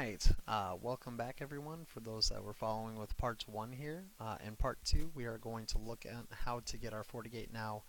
right, welcome back everyone for those that were following with part 1 here. In part 2 we are going to look at how to get our FortiGate now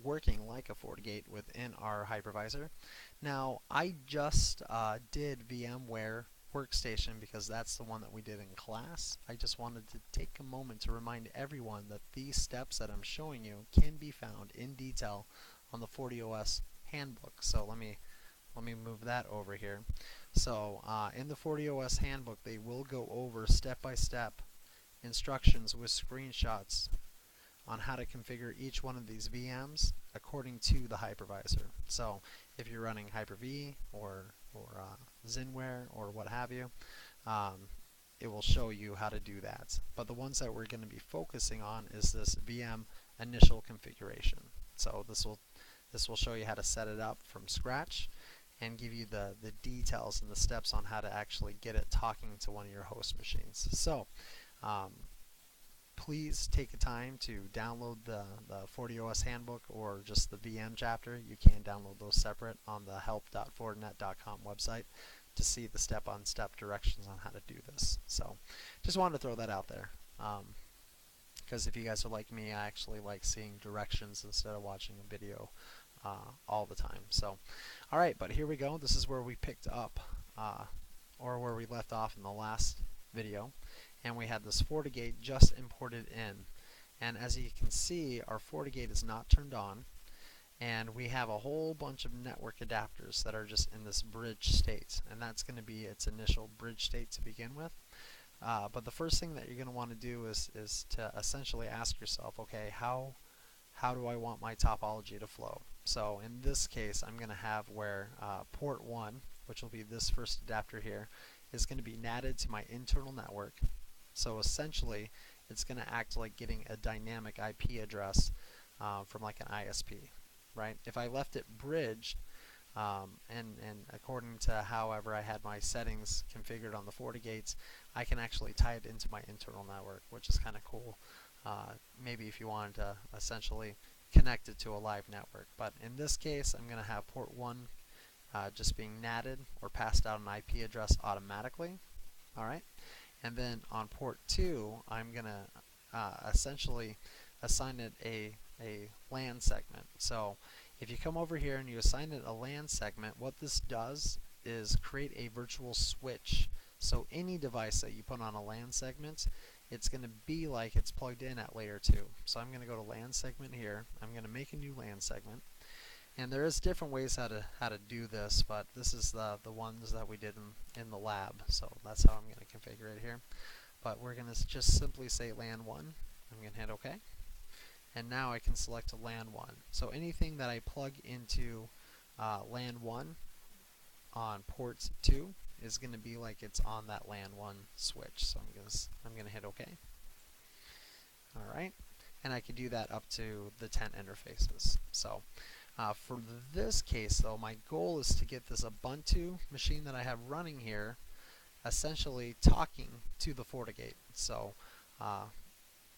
working like a FortiGate within our hypervisor. Now I just did VMware Workstation because that's the one that we did in class. I just wanted to take a moment to remind everyone that these steps that I'm showing you can be found in detail on the FortiOS handbook. So let me move that over here. So in the FortiOS handbook, they will go over step-by-step instructions with screenshots on how to configure each one of these VMs according to the hypervisor. So if you're running Hyper-V or Zinware or what have you, it will show you how to do that. But the ones that we're going to be focusing on is this VM initial configuration. So this will show you how to set it up from scratch and give you the details and the steps on how to actually get it talking to one of your host machines. So please take the time to download the FortiOS handbook or just the VM chapter. You can download those separate on the help.fortinet.com website to see the step-on-step directions on how to do this. So just wanted to throw that out there. Because if you guys are like me, I actually like seeing directions instead of watching a video all the time. So, alright, but here we go. This is where we picked up, or where we left off in the last video. And we had this FortiGate just imported in. And as you can see, our FortiGate is not turned on. And we have a whole bunch of network adapters that are just in this bridge state. And that's going to be its initial bridge state to begin with. But the first thing that you're going to want to do is to essentially ask yourself, okay, how do I want my topology to flow? So in this case, I'm going to have where port 1, which will be this first adapter here, is going to be NATed to my internal network. So essentially, it's going to act like getting a dynamic IP address from like an ISP, right? If I left it bridged, and according to however I had my settings configured on the FortiGates, I can actually tie it into my internal network, which is kind of cool. Maybe if you wanted to essentially connect it to a live network. But in this case, I'm going to have port 1 just being NATed or passed out an IP address automatically. Alright, and then on port 2, I'm going to essentially assign it a LAN segment. So if you come over here and you assign it a LAN segment, what this does is create a virtual switch. So any device that you put on a LAN segment, it's going to be like it's plugged in at layer 2. So I'm going to go to LAN segment here. I'm going to make a new LAN segment. And there is different ways how to do this, but this is the ones that we did in the lab. So that's how I'm going to configure it here. But we're going to just simply say LAN 1. I'm going to hit OK. And now I can select a LAN 1. So anything that I plug into LAN 1 on port 2 is going to be like it's on that LAN 1 switch. So I'm going to hit OK. Alright, and I can do that up to the 10 interfaces. So for this case though, my goal is to get this Ubuntu machine that I have running here essentially talking to the FortiGate. So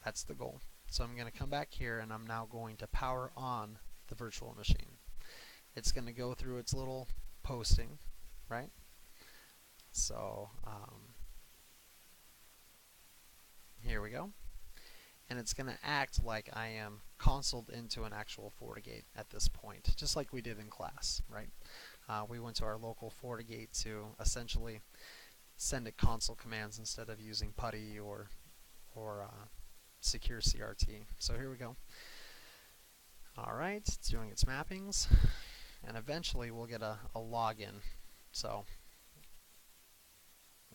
that's the goal. So I'm going to come back here and I'm now going to power on the virtual machine. It's going to go through its little posting, right? So here we go. And it's going to act like I am consoled into an actual FortiGate at this point, just like we did in class, right? We went to our local FortiGate to essentially send it console commands instead of using PuTTY or secure CRT. So here we go. Alright, it's doing its mappings, and eventually we'll get a login. So,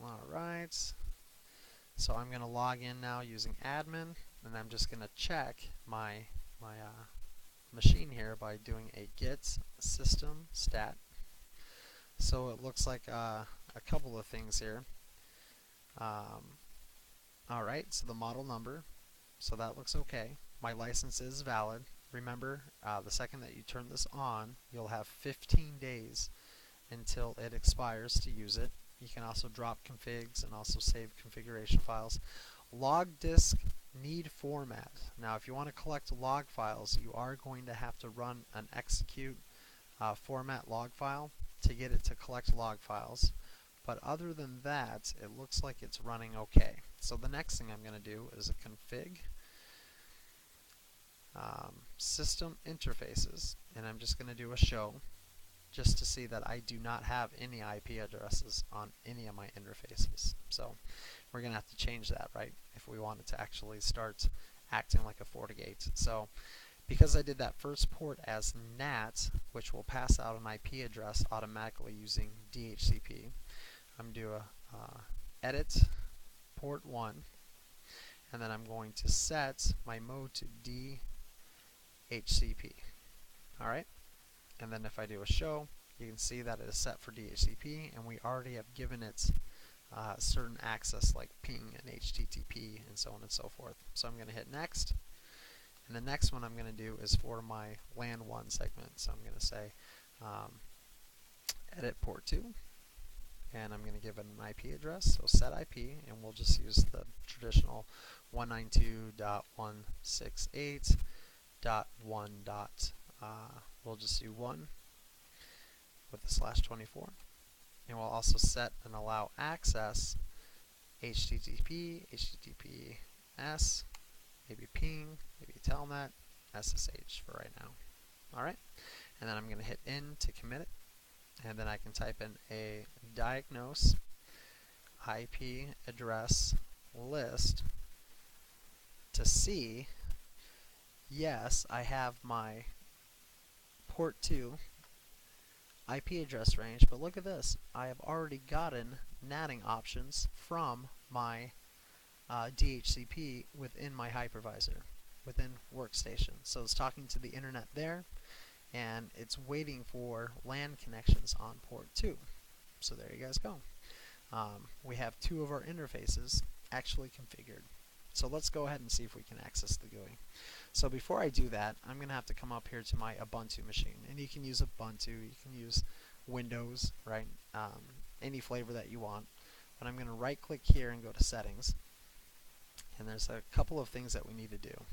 alright, so I'm going to log in now using admin, and I'm just going to check my machine here by doing a get system stat. So it looks like a couple of things here. Alright, so the model number, so that looks okay. My license is valid. Remember, the second that you turn this on, you'll have 15 days until it expires to use it. You can also drop configs and also save configuration files. Log disk need format. Now if you want to collect log files, you are going to have to run an execute format log file to get it to collect log files. But other than that, it looks like it's running okay. So the next thing I'm going to do is a config system interfaces, and I'm just going to do a show just to see that I do not have any IP addresses on any of my interfaces. So we're going to have to change that, right, if we want it to actually start acting like a FortiGate. So because I did that first port as NAT, which will pass out an IP address automatically using DHCP, I'm going to do a edit port 1, and then I'm going to set my mode to DHCP. Alright, and then if I do a show, you can see that it is set for DHCP, and we already have given it certain access like ping and HTTP and so on and so forth. So I'm going to hit next, and the next one I'm going to do is for my LAN 1 segment. So I'm going to say edit port 2, and I'm going to give it an IP address, so set IP, and we'll just use the traditional 192.168.1. We'll just do 1 with the /24, and we'll also set and allow access HTTP, HTTPS, maybe ping, maybe telnet, SSH for right now. Alright, and then I'm going to hit N to commit it, and then I can type in a diagnose IP address list to see, yes, I have my port 2 IP address range, but look at this, I have already gotten NATing options from my DHCP within my hypervisor, within workstation. So it's talking to the internet there, and it's waiting for LAN connections on port 2. So there you guys go. We have 2 of our interfaces actually configured. So let's go ahead and see if we can access the GUI. So before I do that, I'm going to have to come up here to my Ubuntu machine. And you can use Ubuntu, you can use Windows, right? Any flavor that you want. But I'm going to right click here and go to settings. And there's a couple of things that we need to do.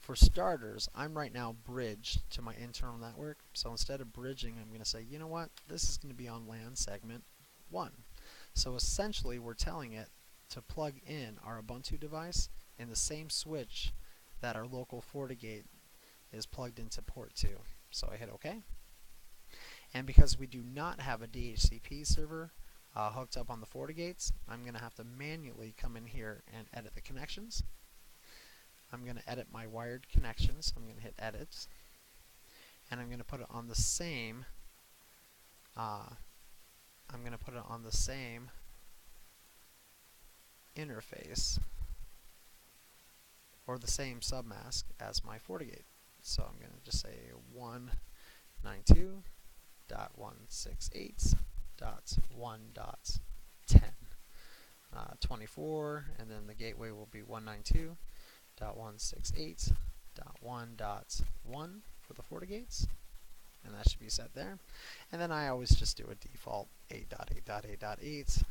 For starters, I'm right now bridged to my internal network. So instead of bridging, I'm going to say, you know what? This is going to be on LAN segment 1. So essentially, we're telling it to plug in our Ubuntu device in the same switch that our local FortiGate is plugged into port 2. So I hit OK. And because we do not have a DHCP server hooked up on the FortiGates, I'm going to have to manually come in here and edit the connections. I'm going to edit my wired connections. I'm going to hit edit, and I'm going to put it on the same interface, or the same submask as my FortiGate. So I'm going to just say 192.168.1.10, 24, and then the gateway will be 192.168.1.1 for the FortiGates, and that should be set there. And then I always just do a default 8.8.8.8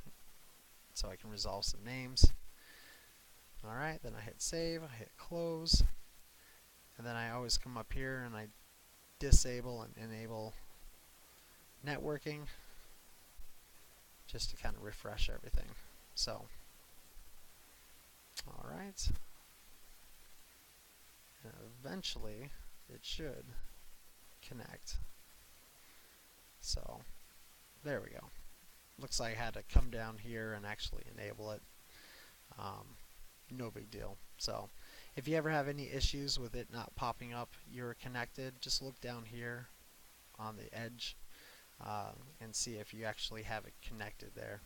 so I can resolve some names. Alright, then I hit save, I hit close, and then I always come up here and I disable and enable networking just to kind of refresh everything. So, alright, and eventually it should connect. So, there we go. Looks like I had to come down here and actually enable it. No big deal. So if you ever have any issues with it not popping up you're connected, just look down here on the edge and see if you actually have it connected there.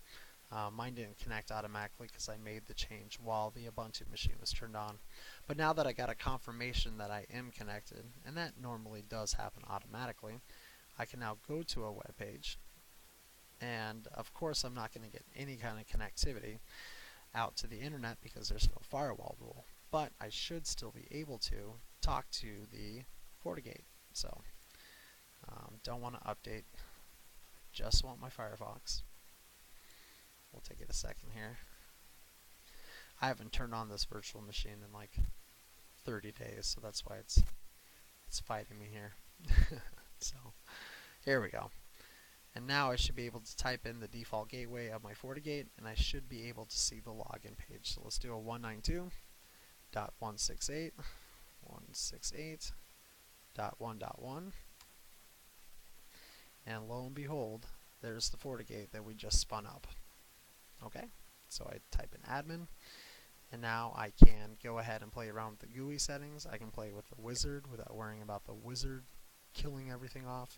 Mine didn't connect automatically because I made the change while the Ubuntu machine was turned on. But now that I got a confirmation that I am connected, and that normally does happen automatically, I can now go to a web page, and of course I'm not going to get any kind of connectivity out to the internet because there's no firewall rule, but I should still be able to talk to the FortiGate. So don't want to update, just want my Firefox. We'll take it a second here. I haven't turned on this virtual machine in like 30 days, so that's why it's fighting me here. So here we go. And now I should be able to type in the default gateway of my FortiGate, and I should be able to see the login page. So let's do a 192.168.168.1.1, and lo and behold, there's the FortiGate that we just spun up. Okay, so I type in admin, and now I can go ahead and play around with the GUI settings. I can play with the wizard without worrying about the wizard killing everything off.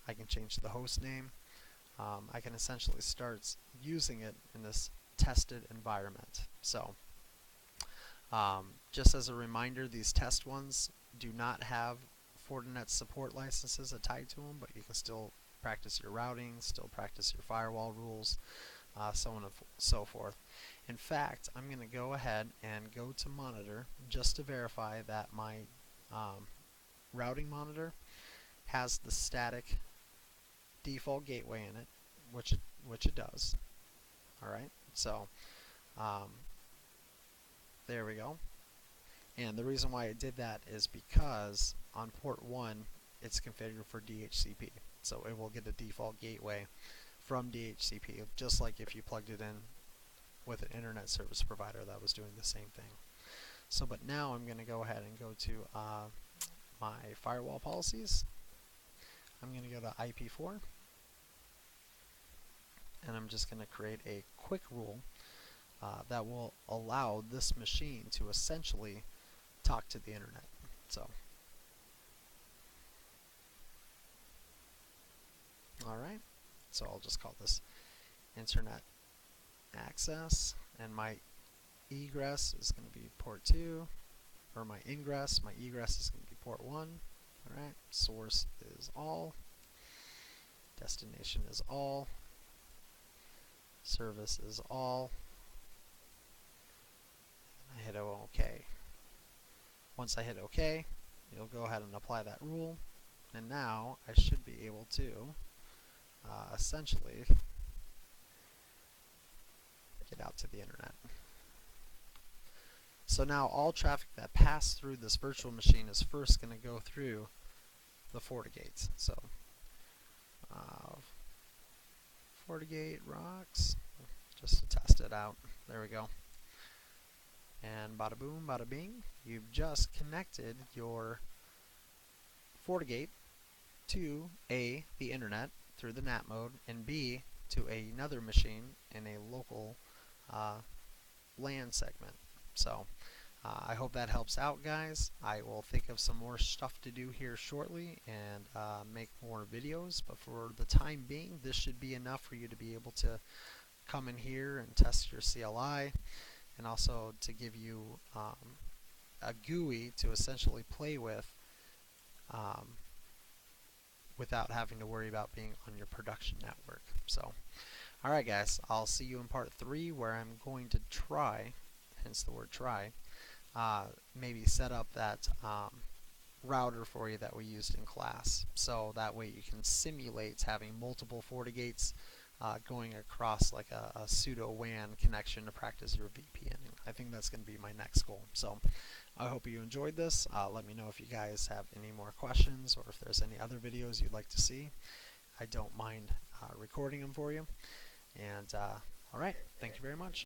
I can change the host name. I can essentially start using it in this tested environment. So just as a reminder, these test ones do not have Fortinet support licenses tied to them, but you can still practice your routing, still practice your firewall rules, so on and so forth. In fact, I'm going to go ahead and go to monitor just to verify that my routing monitor has the static default gateway in it, which it does. Alright, so there we go. And the reason why I did that is because on port 1 it's configured for DHCP, so it will get a default gateway from DHCP, just like if you plugged it in with an internet service provider that was doing the same thing. So but now I'm going to go ahead and go to my firewall policies. I'm going to go to IP4, and I'm just going to create a quick rule that will allow this machine to essentially talk to the internet. So, alright, so I'll just call this internet access, and my egress is going to be port 2, or my egress is going to be port 1. Alright, source is all, destination is all, service is all, and I hit OK. Once I hit OK, you'll go ahead and apply that rule, and now I should be able to essentially get out to the internet. So now all traffic that passed through this virtual machine is first going to go through the FortiGates. So FortiGate rocks, just to test it out. There we go. And bada boom, bada bing, you've just connected your FortiGate to A, the internet through the NAT mode, and B, to another machine in a local LAN segment. So I hope that helps out, guys. I will think of some more stuff to do here shortly and make more videos, but for the time being, this should be enough for you to be able to come in here and test your CLI, and also to give you a GUI to essentially play with without having to worry about being on your production network. So, alright guys, I'll see you in part 3, where I'm going to try, hence the word try, maybe set up that router for you that we used in class, so that way you can simulate having multiple FortiGates going across like a pseudo WAN connection to practice your VPNing. I think that's going to be my next goal. So I hope you enjoyed this. Let me know if you guys have any more questions, or if there's any other videos you'd like to see. I don't mind recording them for you. And alright, thank you very much.